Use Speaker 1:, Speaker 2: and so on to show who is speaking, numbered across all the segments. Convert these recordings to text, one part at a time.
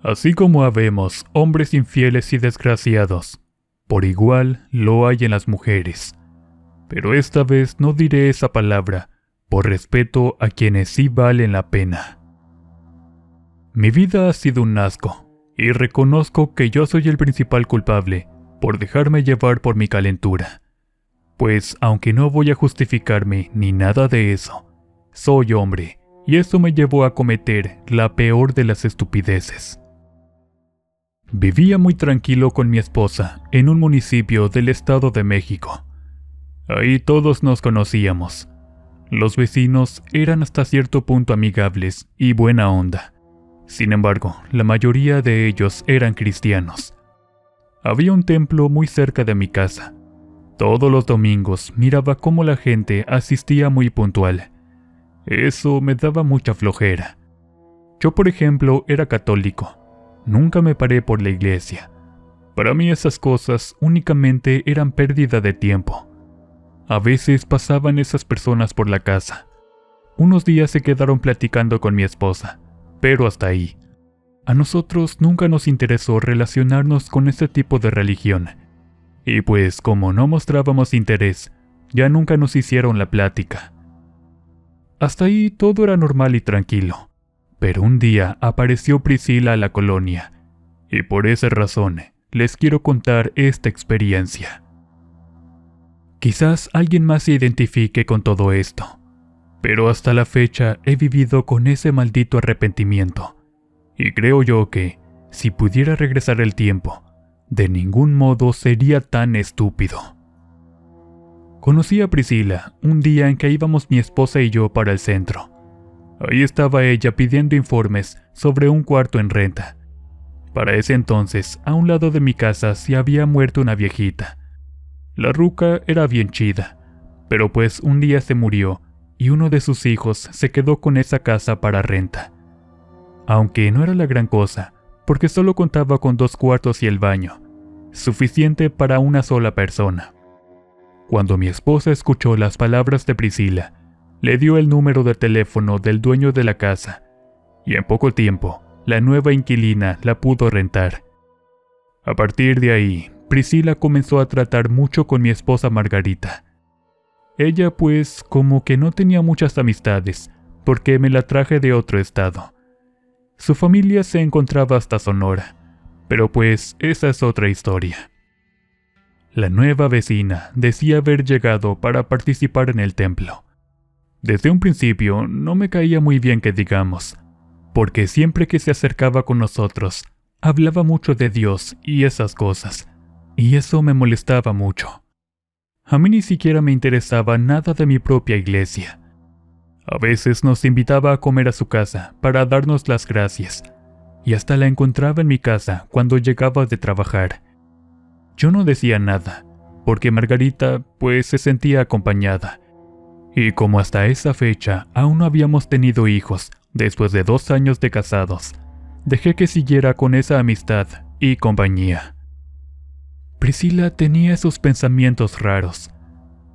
Speaker 1: Así como habemos hombres infieles y desgraciados, por igual lo hay en las mujeres. Pero esta vez no diré esa palabra, por respeto a quienes sí valen la pena. Mi vida ha sido un asco, y reconozco que yo soy el principal culpable por dejarme llevar por mi calentura. Pues aunque no voy a justificarme ni nada de eso, soy hombre, y eso me llevó a cometer la peor de las estupideces. Vivía muy tranquilo con mi esposa en un municipio del Estado de México. Ahí todos nos conocíamos. Los vecinos eran hasta cierto punto amigables y buena onda. Sin embargo, la mayoría de ellos eran cristianos. Había un templo muy cerca de mi casa. Todos los domingos miraba cómo la gente asistía muy puntual. Eso me daba mucha flojera. Yo, por ejemplo, era católico. Nunca me paré por la iglesia. Para mí esas cosas únicamente eran pérdida de tiempo. A veces pasaban esas personas por la casa. Unos días se quedaron platicando con mi esposa, pero hasta ahí. A nosotros nunca nos interesó relacionarnos con ese tipo de religión. Y pues como no mostrábamos interés, ya nunca nos hicieron la plática. Hasta ahí todo era normal y tranquilo. Pero un día apareció Priscila a la colonia, y por esa razón les quiero contar esta experiencia. Quizás alguien más se identifique con todo esto, pero hasta la fecha he vivido con ese maldito arrepentimiento, y creo yo que, si pudiera regresar el tiempo, de ningún modo sería tan estúpido. Conocí a Priscila un día en que íbamos mi esposa y yo para el centro. Ahí estaba ella pidiendo informes sobre un cuarto en renta. Para ese entonces, a un lado de mi casa se había muerto una viejita. La ruca era bien chida, pero pues un día se murió y uno de sus hijos se quedó con esa casa para renta. Aunque no era la gran cosa, porque solo contaba con 2 cuartos y el baño, suficiente para una sola persona. Cuando mi esposa escuchó las palabras de Priscila, le dio el número de teléfono del dueño de la casa, y en poco tiempo, la nueva inquilina la pudo rentar. A partir de ahí, Priscila comenzó a tratar mucho con mi esposa Margarita. Ella pues como que no tenía muchas amistades, porque me la traje de otro estado. Su familia se encontraba hasta Sonora, pero pues esa es otra historia. La nueva vecina decía haber llegado para participar en el templo. Desde un principio no me caía muy bien que digamos, porque siempre que se acercaba con nosotros, hablaba mucho de Dios y esas cosas, y eso me molestaba mucho. A mí ni siquiera me interesaba nada de mi propia iglesia. A veces nos invitaba a comer a su casa para darnos las gracias, y hasta la encontraba en mi casa cuando llegaba de trabajar. Yo no decía nada, porque Margarita pues se sentía acompañada. Y como hasta esa fecha aún no habíamos tenido hijos, después de 2 años de casados, dejé que siguiera con esa amistad y compañía. Priscila tenía esos pensamientos raros.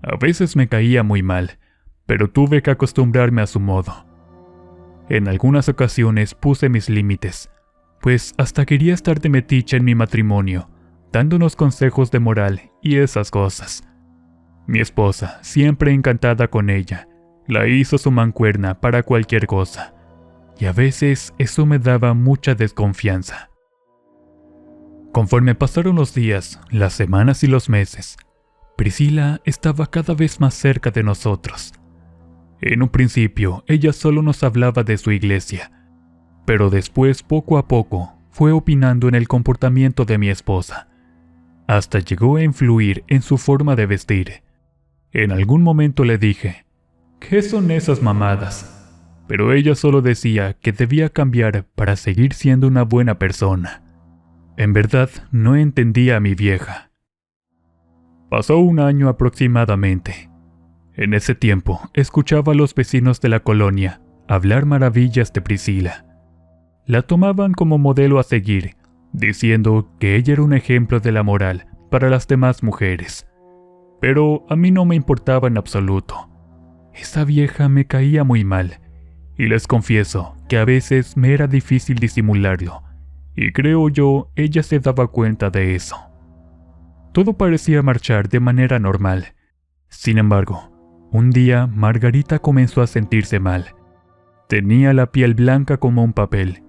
Speaker 1: A veces me caía muy mal, pero tuve que acostumbrarme a su modo. En algunas ocasiones puse mis límites, pues hasta quería estar de metiche en mi matrimonio, dándonos consejos de moral y esas cosas. Mi esposa, siempre encantada con ella, la hizo su mancuerna para cualquier cosa, y a veces eso me daba mucha desconfianza. Conforme pasaron los días, las semanas y los meses, Priscila estaba cada vez más cerca de nosotros. En un principio, ella solo nos hablaba de su iglesia, pero después, poco a poco, fue opinando en el comportamiento de mi esposa. Hasta llegó a influir en su forma de vestir. En algún momento le dije, ¿qué son esas mamadas? Pero ella solo decía que debía cambiar para seguir siendo una buena persona. En verdad, no entendía a mi vieja. Pasó 1 año aproximadamente. En ese tiempo, escuchaba a los vecinos de la colonia hablar maravillas de Priscila. La tomaban como modelo a seguir, diciendo que ella era un ejemplo de la moral para las demás mujeres. Pero a mí no me importaba en absoluto. Esa vieja me caía muy mal, y les confieso que a veces me era difícil disimularlo, y creo yo ella se daba cuenta de eso. Todo parecía marchar de manera normal. Sin embargo, un día Margarita comenzó a sentirse mal. Tenía la piel blanca como un papel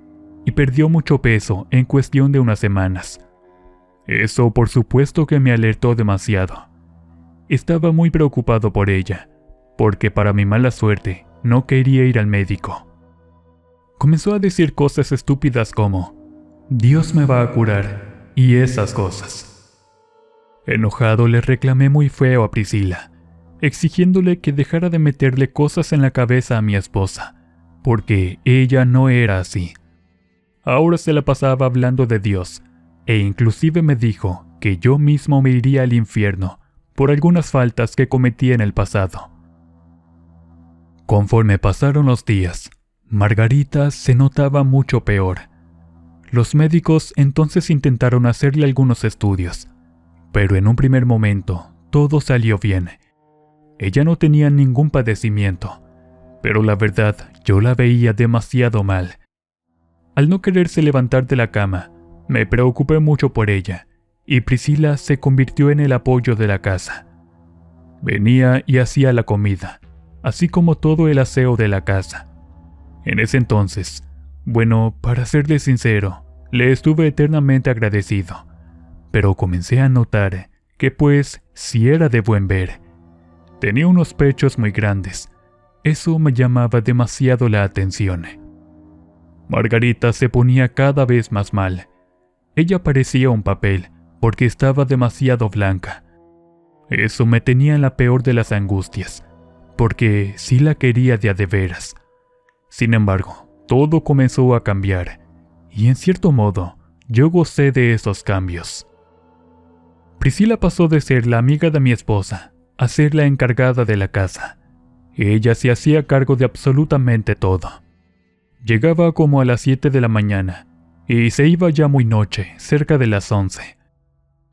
Speaker 1: y perdió mucho peso en cuestión de unas semanas. Eso por supuesto que me alertó demasiado. Estaba muy preocupado por ella, porque para mi mala suerte no quería ir al médico. Comenzó a decir cosas estúpidas como «Dios me va a curar» y esas cosas. Enojado le reclamé muy feo a Priscila, exigiéndole que dejara de meterle cosas en la cabeza a mi esposa, porque ella no era así. Ahora se la pasaba hablando de Dios, e inclusive me dijo que yo mismo me iría al infierno por algunas faltas que cometí en el pasado. Conforme pasaron los días, Margarita se notaba mucho peor. Los médicos entonces intentaron hacerle algunos estudios, pero en un primer momento todo salió bien. Ella no tenía ningún padecimiento, pero la verdad yo la veía demasiado mal. Al no quererse levantar de la cama, me preocupé mucho por ella, y Priscila se convirtió en el apoyo de la casa. Venía y hacía la comida, así como todo el aseo de la casa. En ese entonces, bueno, para serle sincero, le estuve eternamente agradecido, pero comencé a notar que pues sí era de buen ver. Tenía unos pechos muy grandes. Eso me llamaba demasiado la atención. Margarita se ponía cada vez más mal. Ella parecía un papel porque estaba demasiado blanca. Eso me tenía en la peor de las angustias, porque sí la quería de a de veras. Sin embargo, todo comenzó a cambiar, y en cierto modo, yo gocé de esos cambios. Priscila pasó de ser la amiga de mi esposa a ser la encargada de la casa. Ella se hacía cargo de absolutamente todo. Llegaba como a las 7 de la mañana y se iba ya muy noche, cerca de las 11.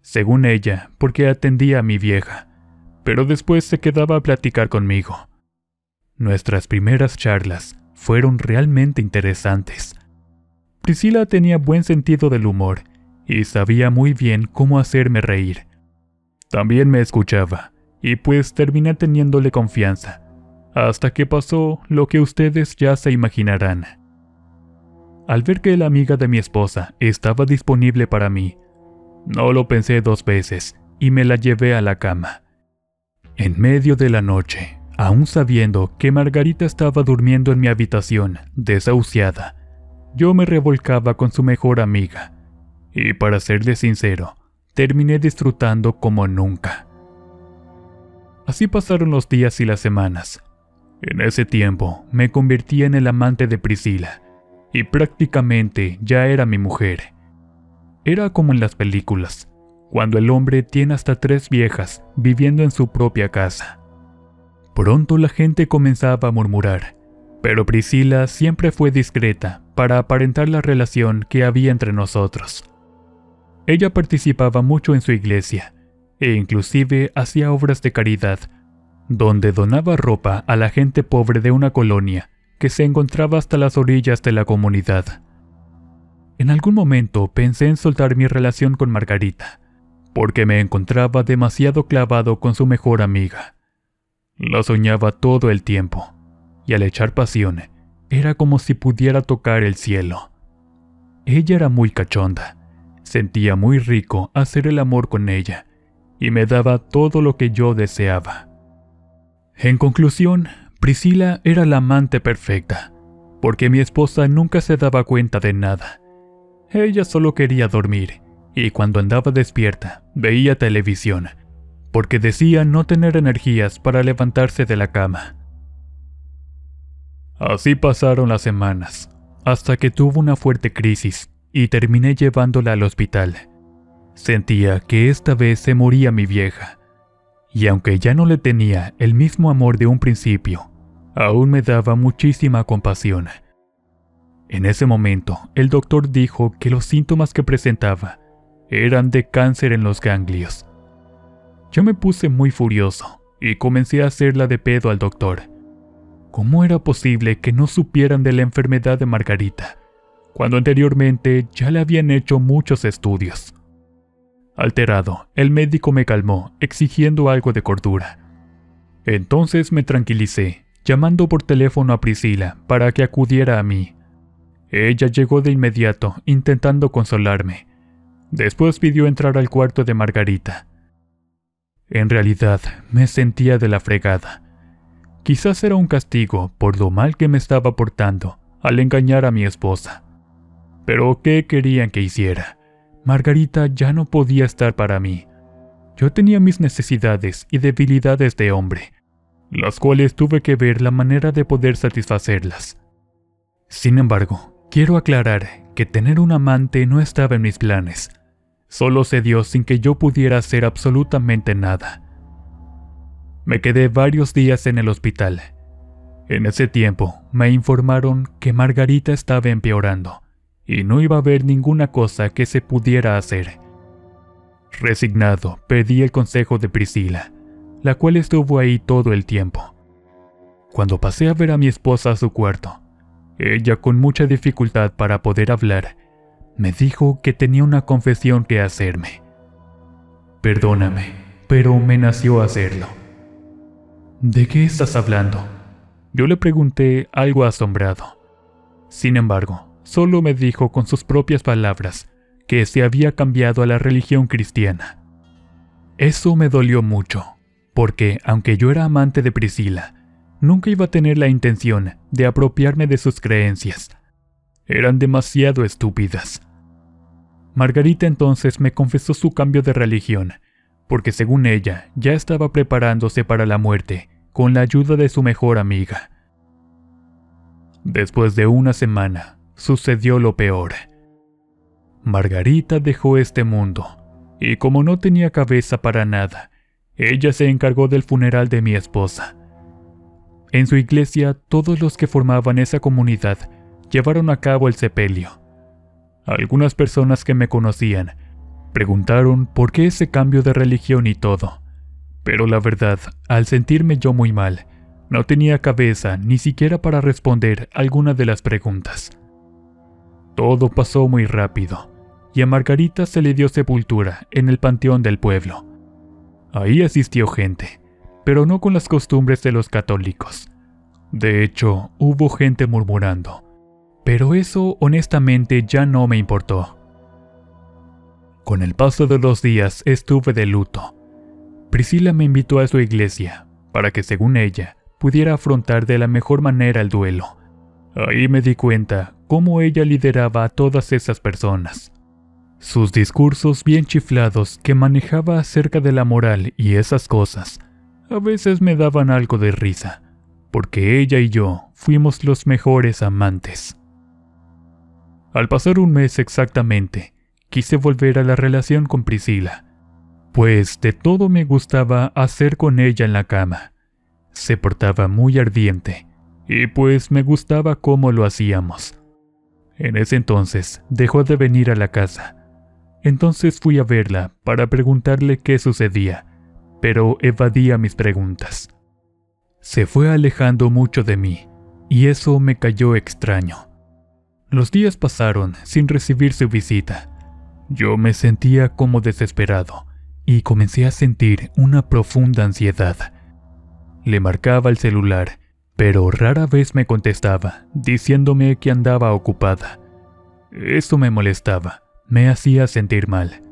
Speaker 1: Según ella, porque atendía a mi vieja, pero después se quedaba a platicar conmigo. Nuestras primeras charlas fueron realmente interesantes. Priscila tenía buen sentido del humor y sabía muy bien cómo hacerme reír. También me escuchaba, y pues terminé teniéndole confianza, hasta que pasó lo que ustedes ya se imaginarán. Al ver que la amiga de mi esposa estaba disponible para mí, no lo pensé dos veces y me la llevé a la cama. En medio de la noche, aún sabiendo que Margarita estaba durmiendo en mi habitación, desahuciada, yo me revolcaba con su mejor amiga, y para serle sincero, terminé disfrutando como nunca. Así pasaron los días y las semanas. En ese tiempo me convertí en el amante de Priscila, y prácticamente ya era mi mujer. Era como en las películas, cuando el hombre tiene hasta 3 viejas viviendo en su propia casa. Pronto la gente comenzaba a murmurar, pero Priscila siempre fue discreta para aparentar la relación que había entre nosotros. Ella participaba mucho en su iglesia, e inclusive hacía obras de caridad, donde donaba ropa a la gente pobre de una colonia que se encontraba hasta las orillas de la comunidad. En algún momento pensé en soltar mi relación con Margarita, porque me encontraba demasiado clavado con su mejor amiga. La soñaba todo el tiempo, y al echar pasión, era como si pudiera tocar el cielo. Ella era muy cachonda, sentía muy rico hacer el amor con ella, y me daba todo lo que yo deseaba. En conclusión, Priscila era la amante perfecta, porque mi esposa nunca se daba cuenta de nada. Ella solo quería dormir, y cuando andaba despierta, veía televisión, porque decía no tener energías para levantarse de la cama. Así pasaron las semanas, hasta que tuvo una fuerte crisis, y terminé llevándola al hospital. Sentía que esta vez se moría mi vieja, y aunque ya no le tenía el mismo amor de un principio, aún me daba muchísima compasión. En ese momento, el doctor dijo que los síntomas que presentaba eran de cáncer en los ganglios. Yo me puse muy furioso y comencé a hacerla de pedo al doctor. ¿Cómo era posible que no supieran de la enfermedad de Margarita, cuando anteriormente ya le habían hecho muchos estudios. Alterado, el médico me calmó, exigiendo algo de cordura. Entonces me tranquilicé, llamando por teléfono a Priscila para que acudiera a mí. Ella llegó de inmediato, intentando consolarme. Después pidió entrar al cuarto de Margarita. En realidad, me sentía de la fregada. Quizás era un castigo por lo mal que me estaba portando al engañar a mi esposa. Pero ¿qué querían que hiciera? Margarita ya no podía estar para mí. Yo tenía mis necesidades y debilidades de hombre, las cuales tuve que ver la manera de poder satisfacerlas. Sin embargo, quiero aclarar que tener un amante no estaba en mis planes. Solo se dio sin que yo pudiera hacer absolutamente nada. Me quedé varios días en el hospital. En ese tiempo me informaron que Margarita estaba empeorando y no iba a haber ninguna cosa que se pudiera hacer. Resignado, pedí el consejo de Priscila, la cual estuvo ahí todo el tiempo. Cuando pasé a ver a mi esposa a su cuarto, ella, con mucha dificultad para poder hablar, me dijo que tenía una confesión que hacerme. Perdóname, pero me nació hacerlo. ¿De qué estás hablando? Yo le pregunté, algo asombrado. Sin embargo, solo me dijo con sus propias palabras que se había cambiado a la religión cristiana. Eso me dolió mucho, porque aunque yo era amante de Priscila, nunca iba a tener la intención de apropiarme de sus creencias. Eran demasiado estúpidas. Margarita entonces me confesó su cambio de religión, porque según ella ya estaba preparándose para la muerte con la ayuda de su mejor amiga. Después de una semana, sucedió lo peor. Margarita dejó este mundo, y como no tenía cabeza para nada, ella se encargó del funeral de mi esposa. En su iglesia, todos los que formaban esa comunidad llevaron a cabo el sepelio. Algunas personas que me conocían preguntaron por qué ese cambio de religión y todo, pero la verdad, al sentirme yo muy mal, no tenía cabeza ni siquiera para responder alguna de las preguntas. Todo pasó muy rápido, y a Margarita se le dio sepultura en el panteón del pueblo. Ahí asistió gente, pero no con las costumbres de los católicos. De hecho, hubo gente murmurando, pero eso honestamente ya no me importó. Con el paso de los días estuve de luto. Priscila me invitó a su iglesia, para que según ella, pudiera afrontar de la mejor manera el duelo. Ahí me di cuenta cómo ella lideraba a todas esas personas. Sus discursos bien chiflados que manejaba acerca de la moral y esas cosas, a veces me daban algo de risa, porque ella y yo fuimos los mejores amantes. Al pasar un mes exactamente, quise volver a la relación con Priscila, pues de todo me gustaba hacer con ella en la cama. Se portaba muy ardiente, y pues me gustaba cómo lo hacíamos. En ese entonces dejó de venir a la casa. Entonces fui a verla para preguntarle qué sucedía, pero evadía mis preguntas. Se fue alejando mucho de mí, y eso me cayó extraño. Los días pasaron sin recibir su visita. Yo me sentía como desesperado, y comencé a sentir una profunda ansiedad. Le marcaba el celular, pero rara vez me contestaba, diciéndome que andaba ocupada. Eso me molestaba, me hacía sentir mal.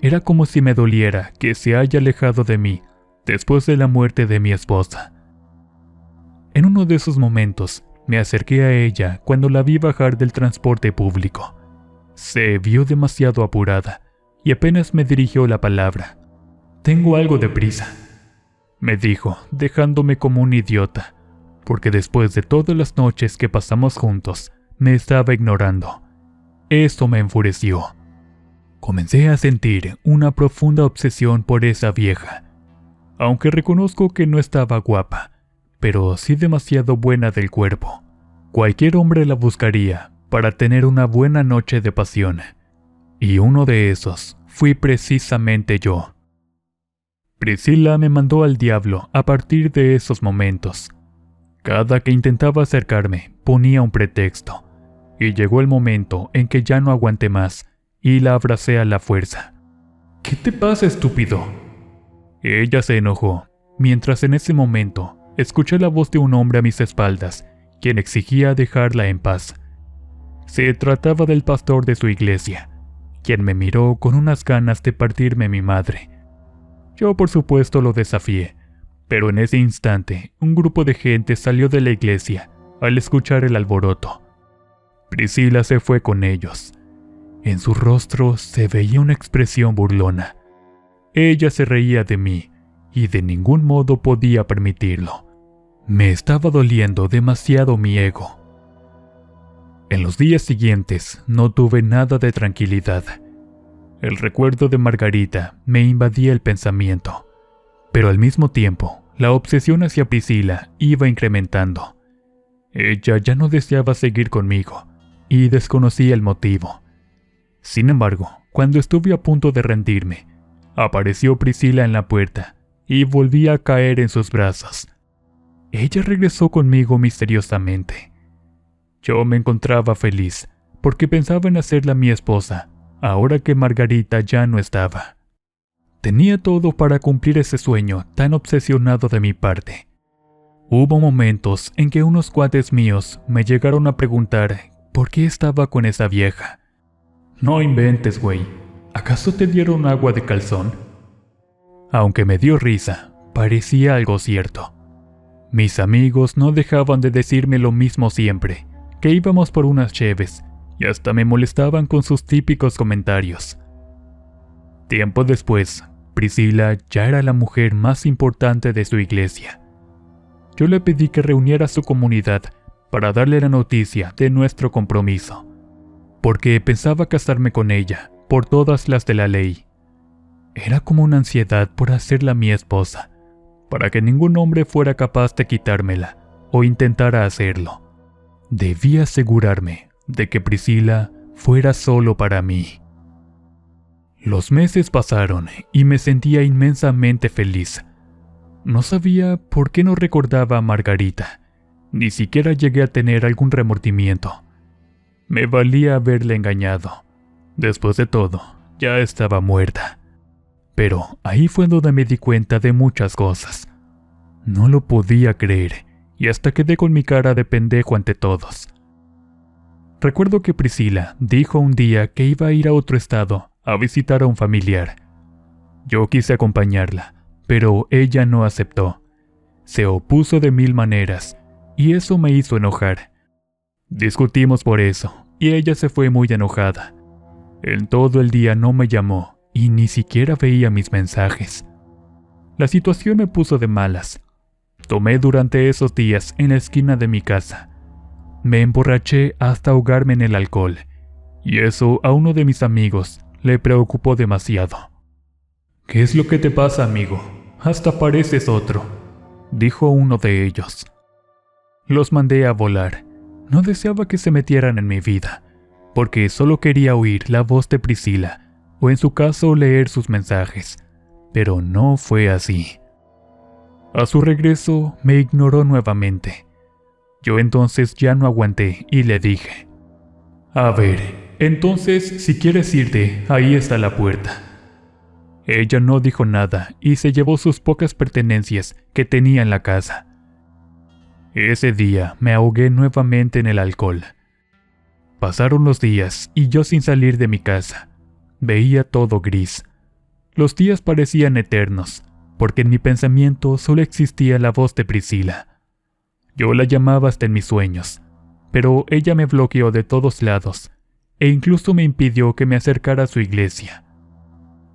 Speaker 1: Era como si me doliera que se haya alejado de mí después de la muerte de mi esposa. En uno de esos momentos, me acerqué a ella cuando la vi bajar del transporte público. Se vio demasiado apurada y apenas me dirigió la palabra. «Tengo algo de prisa», me dijo, dejándome como un idiota, porque después de todas las noches que pasamos juntos, me estaba ignorando. Esto me enfureció. Comencé a sentir una profunda obsesión por esa vieja, aunque reconozco que no estaba guapa, pero sí demasiado buena del cuerpo. Cualquier hombre la buscaría para tener una buena noche de pasión, y uno de esos fui precisamente yo. Priscila me mandó al diablo a partir de esos momentos. Cada que intentaba acercarme, ponía un pretexto. y llegó el momento en que ya no aguanté más y la abracé a la fuerza. «¿Qué te pasa, estúpido?». Ella se enojó, mientras en ese momento escuché la voz de un hombre a mis espaldas, quien exigía dejarla en paz. Se trataba del pastor de su iglesia, quien me miró con unas ganas de partirme mi madre. Yo por supuesto lo desafié, pero en ese instante un grupo de gente salió de la iglesia al escuchar el alboroto. Priscila se fue con ellos. En su rostro se veía una expresión burlona. Ella se reía de mí y de ningún modo podía permitirlo. Me estaba doliendo demasiado mi ego. En los días siguientes no tuve nada de tranquilidad. El recuerdo de Margarita me invadía el pensamiento, pero al mismo tiempo la obsesión hacia Priscila iba incrementando. Ella ya no deseaba seguir conmigo y desconocía el motivo. Sin embargo, cuando estuve a punto de rendirme, apareció Priscila en la puerta y volví a caer en sus brazos. Ella regresó conmigo misteriosamente. Yo me encontraba feliz porque pensaba en hacerla mi esposa, ahora que Margarita ya no estaba. Tenía todo para cumplir ese sueño tan obsesionado de mi parte. Hubo momentos en que unos cuates míos me llegaron a preguntar por qué estaba con esa vieja. «No inventes, güey. ¿Acaso te dieron agua de calzón?». Aunque me dio risa, parecía algo cierto. Mis amigos no dejaban de decirme lo mismo siempre, que íbamos por unas cheves, y hasta me molestaban con sus típicos comentarios. Tiempo después, Priscila ya era la mujer más importante de su iglesia. Yo le pedí que reuniera a su comunidad para darle la noticia de nuestro compromiso, porque pensaba casarme con ella por todas las de la ley. Era como una ansiedad por hacerla mi esposa, para que ningún hombre fuera capaz de quitármela o intentara hacerlo. Debía asegurarme de que Priscila fuera solo para mí. Los meses pasaron y me sentía inmensamente feliz. No sabía por qué no recordaba a Margarita, ni siquiera llegué a tener algún remordimiento. Me valía haberle engañado. Después de todo, ya estaba muerta. Pero ahí fue donde me di cuenta de muchas cosas. No lo podía creer, y hasta quedé con mi cara de pendejo ante todos. Recuerdo que Priscila dijo un día que iba a ir a otro estado a visitar a un familiar. Yo quise acompañarla, pero ella no aceptó. Se opuso de 1000 maneras, y eso me hizo enojar. Discutimos por eso, y ella se fue muy enojada. En todo el día no me llamó, y ni siquiera veía mis mensajes. La situación me puso de malas. Tomé durante esos días en la esquina de mi casa. Me emborraché hasta ahogarme en el alcohol, y eso a uno de mis amigos le preocupó demasiado. «¿Qué es lo que te pasa, amigo? Hasta pareces otro», dijo uno de ellos. Los mandé a volar. No deseaba que se metieran en mi vida, porque solo quería oír la voz de Priscila, o en su caso leer sus mensajes, pero no fue así. A su regreso me ignoró nuevamente. Yo entonces ya no aguanté y le dije: «A ver, entonces si quieres irte, ahí está la puerta». Ella no dijo nada y se llevó sus pocas pertenencias que tenía en la casa. Ese día me ahogué nuevamente en el alcohol. Pasaron los días y yo sin salir de mi casa. Veía todo gris. Los días parecían eternos, porque en mi pensamiento solo existía la voz de Priscila. Yo la llamaba hasta en mis sueños, pero ella me bloqueó de todos lados, e incluso me impidió que me acercara a su iglesia.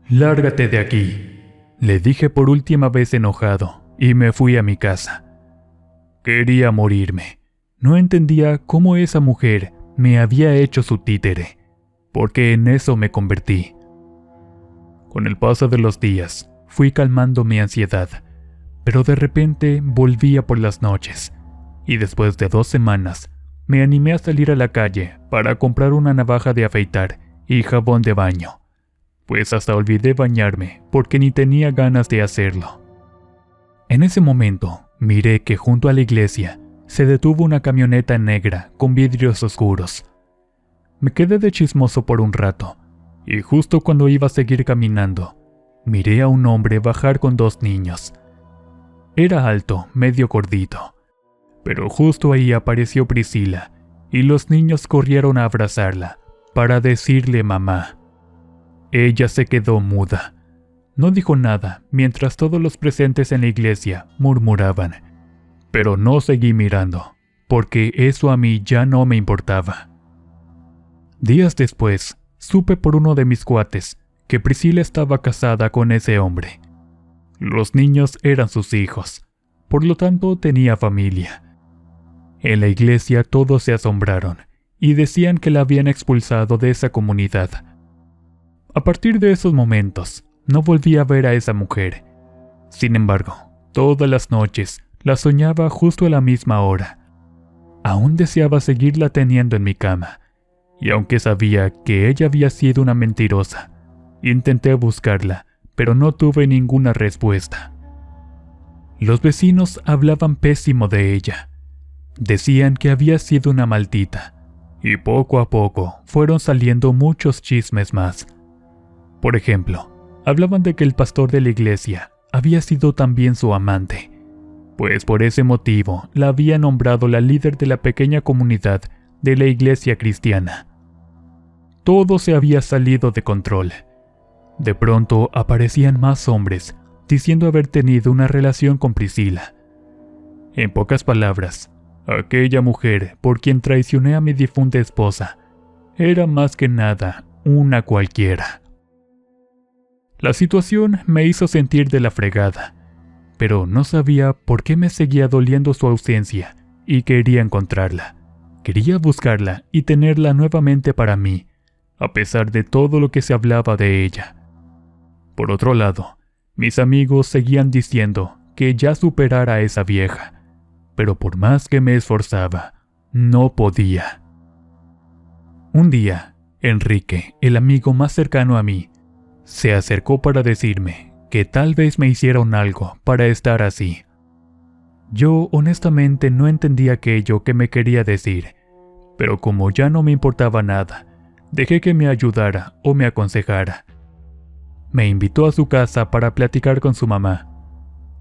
Speaker 1: «Lárgate de aquí», le dije por última vez enojado, y me fui a mi casa. Quería morirme. No entendía cómo esa mujer me había hecho su títere, porque en eso me convertí. Con el paso de los días, fui calmando mi ansiedad, pero de repente volvía por las noches, y después de 2 semanas, me animé a salir a la calle para comprar una navaja de afeitar y jabón de baño, pues hasta olvidé bañarme porque ni tenía ganas de hacerlo. En ese momento, miré que junto a la iglesia se detuvo una camioneta negra con vidrios oscuros. Me quedé de chismoso por un rato, y justo cuando iba a seguir caminando, miré a un hombre bajar con 2 niños. Era alto, medio gordito, pero justo ahí apareció Priscila, y los niños corrieron a abrazarla, para decirle mamá. Ella se quedó muda. No dijo nada mientras todos los presentes en la iglesia murmuraban, pero no seguí mirando, porque eso a mí ya no me importaba. Días después, supe por uno de mis cuates que Priscila estaba casada con ese hombre. Los niños eran sus hijos, por lo tanto tenía familia. En la iglesia todos se asombraron y decían que la habían expulsado de esa comunidad. A partir de esos momentos, no volví a ver a esa mujer. Sin embargo, todas las noches la soñaba justo a la misma hora. Aún deseaba seguirla teniendo en mi cama, y aunque sabía que ella había sido una mentirosa, intenté buscarla, pero no tuve ninguna respuesta. Los vecinos hablaban pésimo de ella. Decían que había sido una maldita, y poco a poco fueron saliendo muchos chismes más. Por ejemplo, hablaban de que el pastor de la iglesia había sido también su amante, pues por ese motivo la había nombrado la líder de la pequeña comunidad de la iglesia cristiana. Todo se había salido de control. De pronto aparecían más hombres diciendo haber tenido una relación con Priscila. En pocas palabras, aquella mujer por quien traicioné a mi difunta esposa era más que nada una cualquiera. La situación me hizo sentir de la fregada, pero no sabía por qué me seguía doliendo su ausencia y quería encontrarla. Quería buscarla y tenerla nuevamente para mí, a pesar de todo lo que se hablaba de ella. Por otro lado, mis amigos seguían diciendo que ya superara a esa vieja, pero por más que me esforzaba, no podía. Un día, Enrique, el amigo más cercano a mí, se acercó para decirme que tal vez me hicieron algo para estar así. Yo honestamente no entendía aquello que me quería decir, pero como ya no me importaba nada, dejé que me ayudara o me aconsejara. Me invitó a su casa para platicar con su mamá.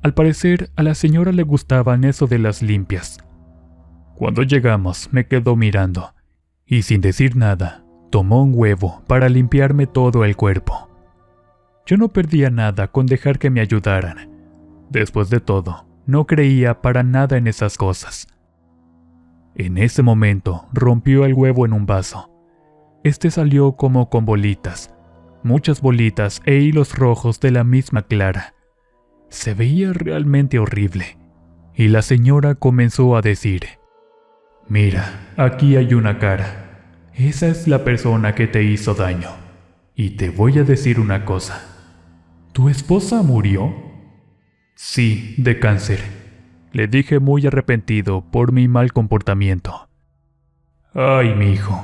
Speaker 1: Al parecer, a la señora le gustaban eso de las limpias. Cuando llegamos, me quedó mirando, y sin decir nada, tomó un huevo para limpiarme todo el cuerpo. Yo no perdía nada con dejar que me ayudaran. Después de todo, no creía para nada en esas cosas. En ese momento, rompió el huevo en un vaso. Este salió como con bolitas, muchas bolitas e hilos rojos de la misma clara. Se veía realmente horrible, y la señora comenzó a decir: «Mira, aquí hay una cara. Esa es la persona que te hizo daño. Y te voy a decir una cosa. ¿Tu esposa murió?» «Sí, de cáncer», le dije muy arrepentido por mi mal comportamiento. «Ay, mi hijo,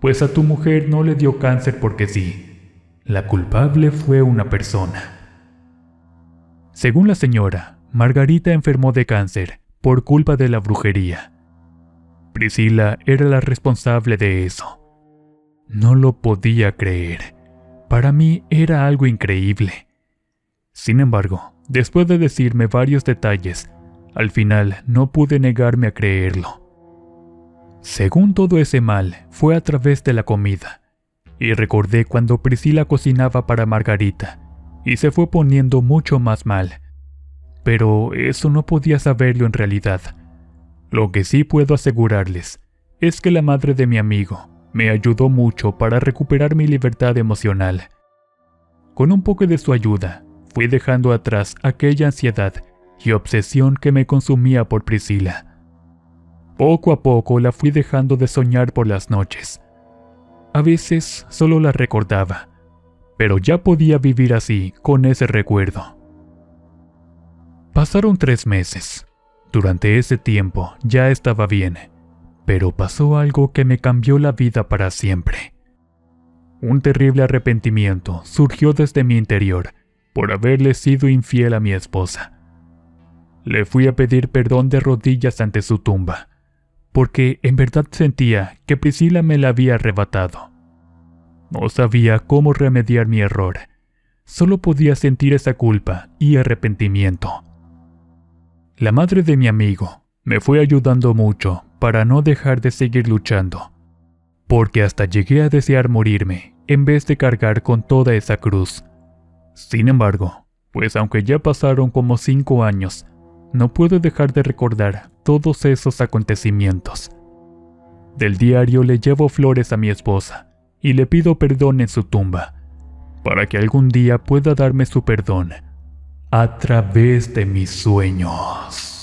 Speaker 1: pues a tu mujer no le dio cáncer porque sí. La culpable fue una persona». Según la señora, Margarita enfermó de cáncer por culpa de la brujería. Priscila era la responsable de eso. No lo podía creer. Para mí era algo increíble. Sin embargo, después de decirme varios detalles, al final no pude negarme a creerlo. Según todo ese mal, fue a través de la comida. Y recordé cuando Priscila cocinaba para Margarita, y se fue poniendo mucho más mal. Pero eso no podía saberlo en realidad. Lo que sí puedo asegurarles es que la madre de mi amigo me ayudó mucho para recuperar mi libertad emocional. Con un poco de su ayuda, fui dejando atrás aquella ansiedad y obsesión que me consumía por Priscila. Poco a poco la fui dejando de soñar por las noches. A veces solo la recordaba, pero ya podía vivir así con ese recuerdo. Pasaron 3 meses. Durante ese tiempo ya estaba bien, pero pasó algo que me cambió la vida para siempre. Un terrible arrepentimiento surgió desde mi interior por haberle sido infiel a mi esposa. Le fui a pedir perdón de rodillas ante su tumba, porque en verdad sentía que Priscila me la había arrebatado. No sabía cómo remediar mi error. Solo podía sentir esa culpa y arrepentimiento. La madre de mi amigo me fue ayudando mucho para no dejar de seguir luchando, porque hasta llegué a desear morirme en vez de cargar con toda esa cruz. Sin embargo, pues aunque ya pasaron como 5 años, no puedo dejar de recordar todos esos acontecimientos. Del diario le llevo flores a mi esposa y le pido perdón en su tumba, para que algún día pueda darme su perdón a través de mis sueños.